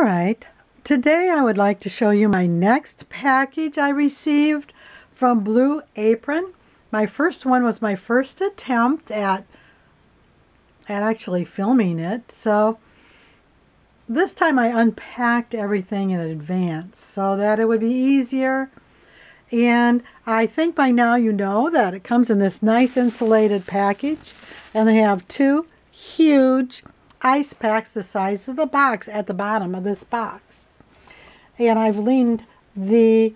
All right, today I would like to show you my next package I received from Blue Apron. My first one was my first attempt at actually filming it, so this time I unpacked everything in advance so that it would be easier. And I think by now you know that it comes in this nice insulated package, and they have two huge ice packs the size of the box at the bottom of this box. And I've leaned the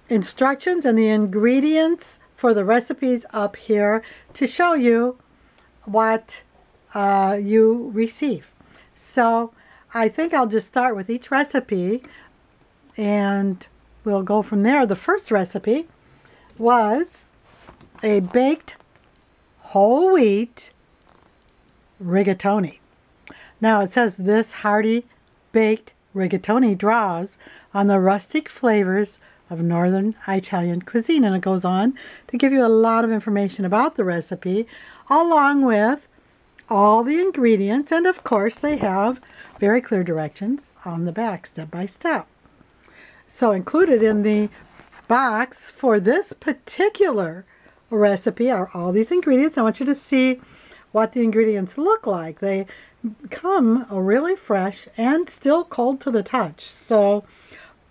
instructions and the ingredients for the recipes up here to show you what you receive. So I think I'll just start with each recipe and we'll go from there. The first recipe was a baked whole wheat rigatoni. Now it says this hearty baked rigatoni draws on the rustic flavors of northern Italian cuisine, and it goes on to give you a lot of information about the recipe along with all the ingredients, and of course they have very clear directions on the back step by step. So included in the box for this particular recipe are all these ingredients. I want you to see what the ingredients look like. They come really fresh and still cold to the touch. So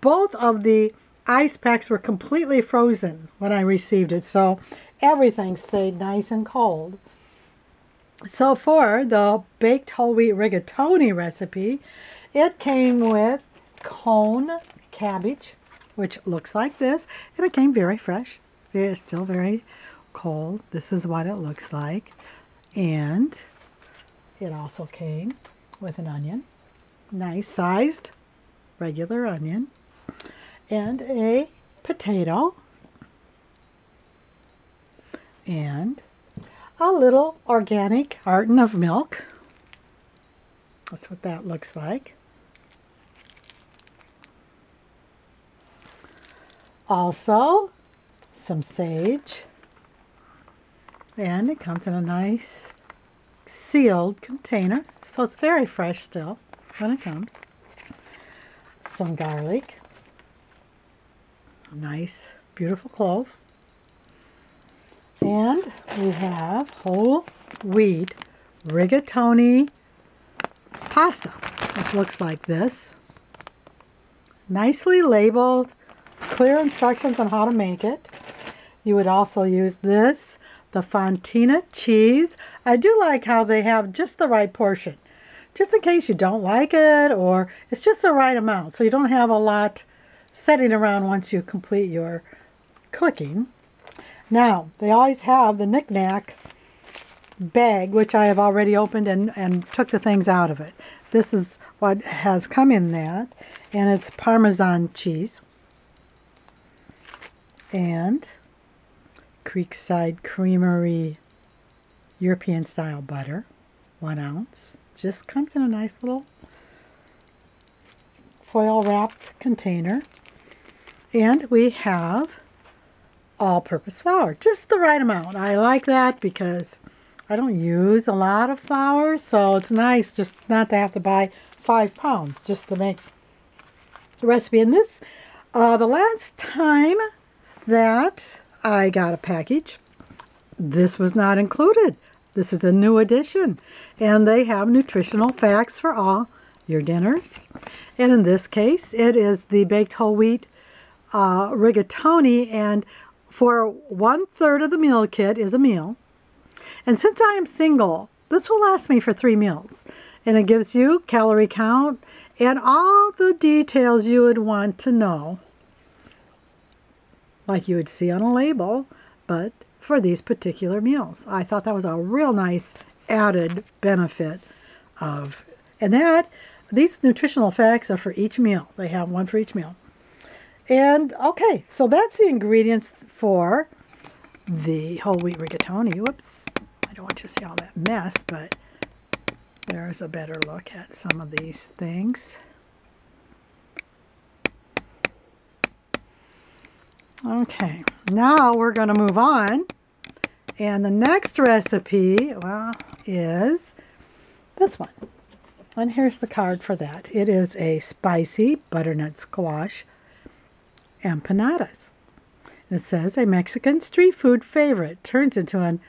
both of the ice packs were completely frozen when I received it, so everything stayed nice and cold. So for the baked whole wheat rigatoni recipe, it came with cone cabbage, which looks like this, and it came very fresh. It's still very cold. This is what it looks like. And it also came with an onion, nice sized regular onion, and a potato, and a little organic carton of milk. That's what that looks like. Also, some sage, and it comes in a nice sealed container, so it's very fresh still when it comes. Some garlic, a nice beautiful clove, and we have whole wheat rigatoni pasta, which looks like this. Nicely labeled, clear instructions on how to make it. You would also use this, the fontina cheese. I do like how they have just the right portion, just in case you don't like it, or it's just the right amount, so you don't have a lot sitting around once you complete your cooking. Now, they always have the knick-knack bag, which I have already opened and took the things out of it. This is what has come in that, and it's Parmesan cheese and Creekside Creamery European style butter, 1 ounce. Just comes in a nice little foil wrapped container. And we have all-purpose flour, just the right amount. I like that because I don't use a lot of flour, so it's nice just not to have to buy 5 pounds just to make the recipe. And this, the last time that I got a package, this was not included. This is a new addition, and they have nutritional facts for all your dinners. And in this case, it is the baked whole wheat rigatoni, and for 1/3 of the meal kit is a meal. And since I am single, this will last me for 3 meals. And it gives you calorie count and all the details you would want to know, like you would see on a label, but for these particular meals. I thought that was a real nice added benefit of, and that these nutritional facts are for each meal. They have one for each meal. And okay, so that's the ingredients for the whole wheat rigatoni. Whoops, I don't want you to see all that mess, but there's a better look at some of these things. Okay, now we're going to move on, and the next recipe, well, is this one. And here's the card for that. It is a spicy butternut squash empanadas. It says a Mexican street food favorite turns into an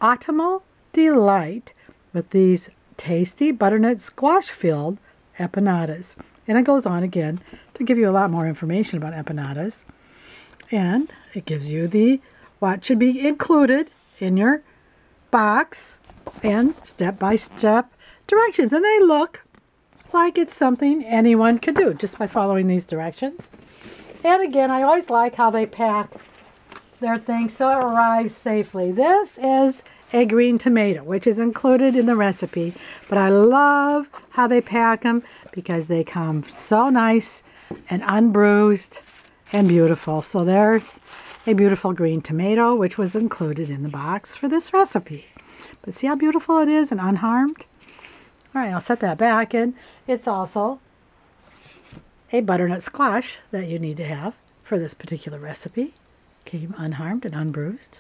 autumnal delight with these tasty butternut squash-filled empanadas. And it goes on again to give you a lot more information about empanadas. And it gives you what should be included in your box and step-by-step directions. And they look like it's something anyone could do just by following these directions. And again, I always like how they pack their things so it arrives safely. This is a green tomato, which is included in the recipe, but I love how they pack them because they come so nice and unbruised and beautiful. So there's a beautiful green tomato, which was included in the box for this recipe. But see how beautiful it is and unharmed? All right, I'll set that back, and it's also a butternut squash that you need to have for this particular recipe. Came unharmed and unbruised.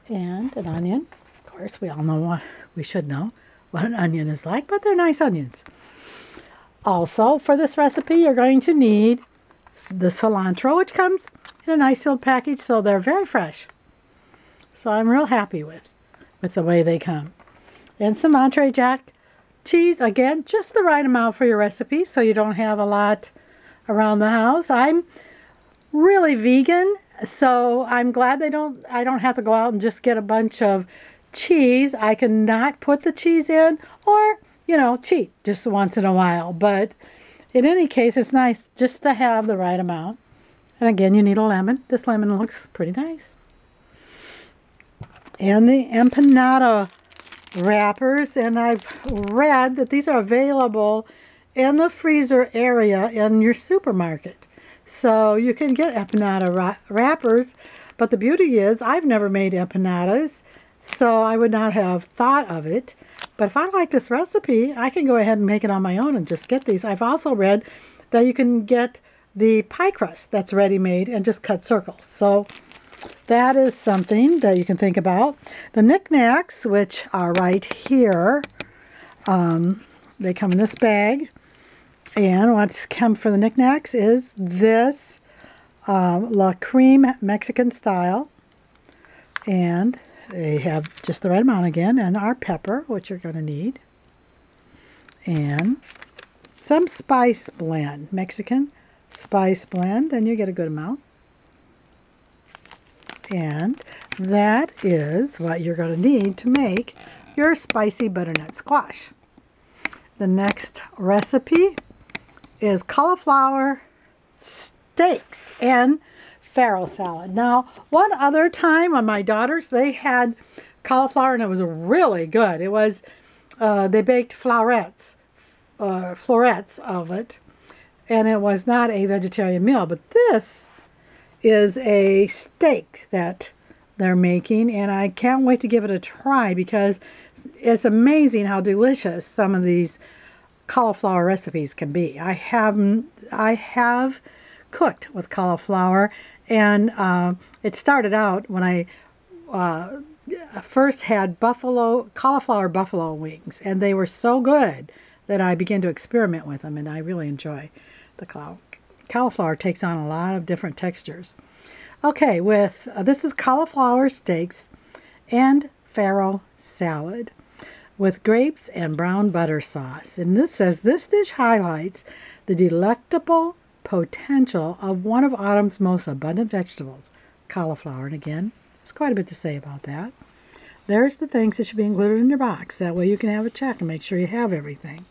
And an onion. Of course, we all know we should know what an onion is like, but they're nice onions. Also, for this recipe, you're going to need the cilantro, which comes in a nice little package, so they're very fresh. So I'm real happy with the way they come. And some Monterey Jack cheese, again, just the right amount for your recipe, so you don't have a lot around the house. I'm really vegan, so I'm glad I don't have to go out and just get a bunch of cheese. I can not put the cheese in, or, you know, cheat just once in a while. But in any case, it's nice just to have the right amount. And again, you need a lemon. This lemon looks pretty nice. And the empanada wrappers, and I've read that these are available in the freezer area in your supermarket. So you can get empanada wrappers, but the beauty is I've never made empanadas, so I would not have thought of it. But if I like this recipe, I can go ahead and make it on my own and just get these. I've also read that you can get the pie crust that's ready-made and just cut circles. So that is something that you can think about. The knickknacks, which are right here, they come in this bag. And what's come for the knickknacks is this La Creme Mexican style. And they have just the right amount again. And our pepper, which you're going to need. And some spice blend, Mexican spice blend. And you get a good amount. And that is what you're going to need to make your spicy butternut squash. The next recipe is cauliflower steaks and farro salad. Now, one other time on my daughters, they had cauliflower and it was really good. It was, they baked florets of it, and it was not a vegetarian meal, but this is a steak that they're making, and I can't wait to give it a try because it's amazing how delicious some of these cauliflower recipes can be. I have cooked with cauliflower, and it started out when I first had cauliflower buffalo wings, and they were so good that I began to experiment with them, and I really enjoy the cauliflower. Takes on a lot of different textures. Okay, with this is cauliflower steaks and farro salad with grapes and brown butter sauce. And this says, this dish highlights the delectable potential of one of autumn's most abundant vegetables, cauliflower. And again, there's quite a bit to say about that. There's the things that should be included in your box. That way you can have a check and make sure you have everything.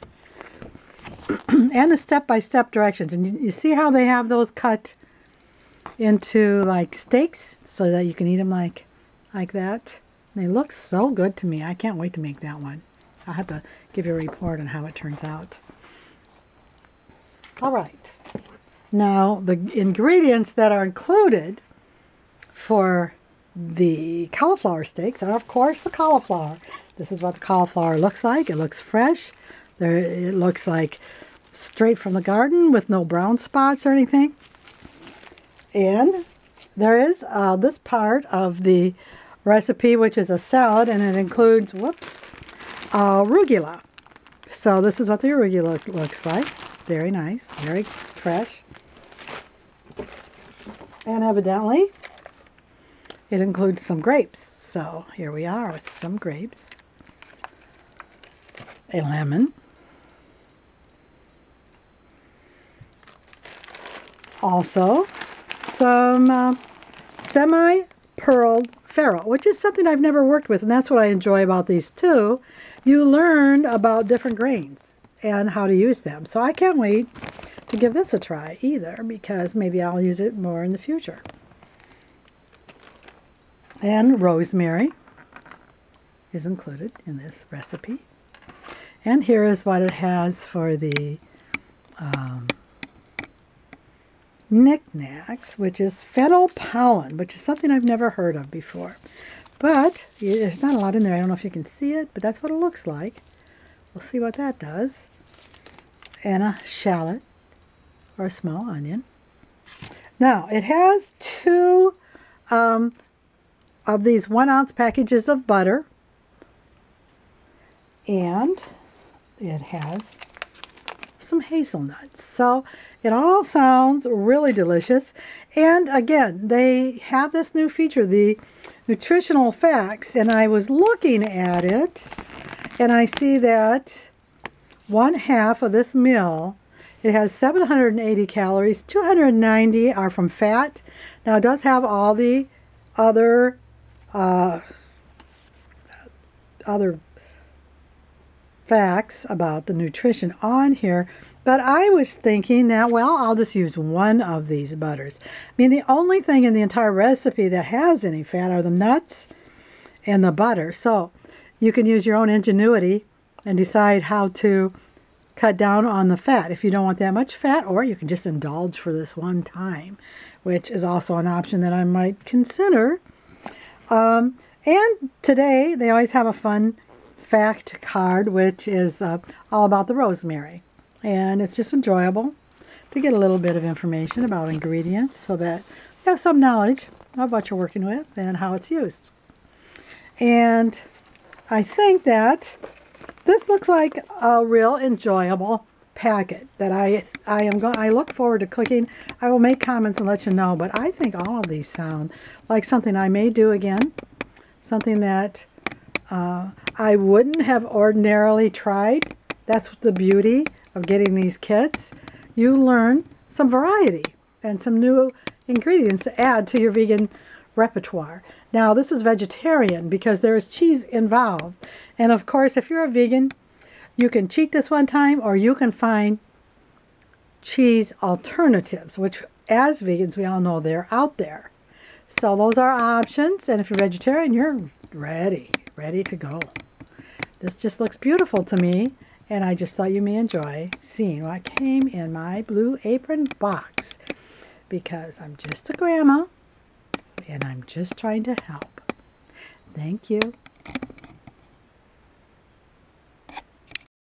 And the step-by-step directions. And you see how they have those cut into like steaks so that you can eat them like that. They look so good to me. I can't wait to make that one. I'll have to give you a report on how it turns out. All right. Now, the ingredients that are included for the cauliflower steaks are, of course, the cauliflower. This is what the cauliflower looks like. It looks fresh. It looks like straight from the garden with no brown spots or anything. And there is this part of the recipe, which is a salad, and it includes, arugula. So this is what the arugula looks like. Very nice, very fresh. And evidently, it includes some grapes. So here we are with some grapes, a lemon, also some semi-pearled farro, which is something I've never worked with, and that's what I enjoy about these too. You learn about different grains and how to use them. So I can't wait to give this a try either, because maybe I'll use it more in the future. And rosemary is included in this recipe. And here is what it has for the knickknacks, which is fennel pollen, which is something I've never heard of before. But there's not a lot in there. I don't know if you can see it, but that's what it looks like. We'll see what that does. And a shallot, or a small onion. Now, it has 2 of these 1-ounce packages of butter. And it has some hazelnuts. So it all sounds really delicious. And again, they have this new feature, the nutritional facts, and I was looking at it, and I see that 1/2 of this meal, it has 780 calories, 290 are from fat. Now it does have all the other facts about the nutrition on here, but I was thinking that, well, I'll just use one of these butters. I mean, the only thing in the entire recipe that has any fat are the nuts and the butter. So you can use your own ingenuity and decide how to cut down on the fat if you don't want that much fat, or you can just indulge for this one time, which is also an option that I might consider. And today they always have a fun fact card, which is all about the rosemary. And it's just enjoyable to get a little bit of information about ingredients so that you have some knowledge of what you're working with and how it's used. And I think that this looks like a real enjoyable packet that I look forward to cooking. I will make comments and let you know, but I think all of these sound like something I may do again, something that I wouldn't have ordinarily tried. That's the beauty of getting these kits. You learn some variety and some new ingredients to add to your vegan repertoire. Now, this is vegetarian because there is cheese involved. And of course, if you're a vegan, you can cheat this one time, or you can find cheese alternatives, which as vegans, we all know they're out there. So those are options. And if you're vegetarian, you're ready to go. This just looks beautiful to me. And I just thought you may enjoy seeing what came in my Blue Apron box, because I'm just a grandma and I'm just trying to help. Thank you.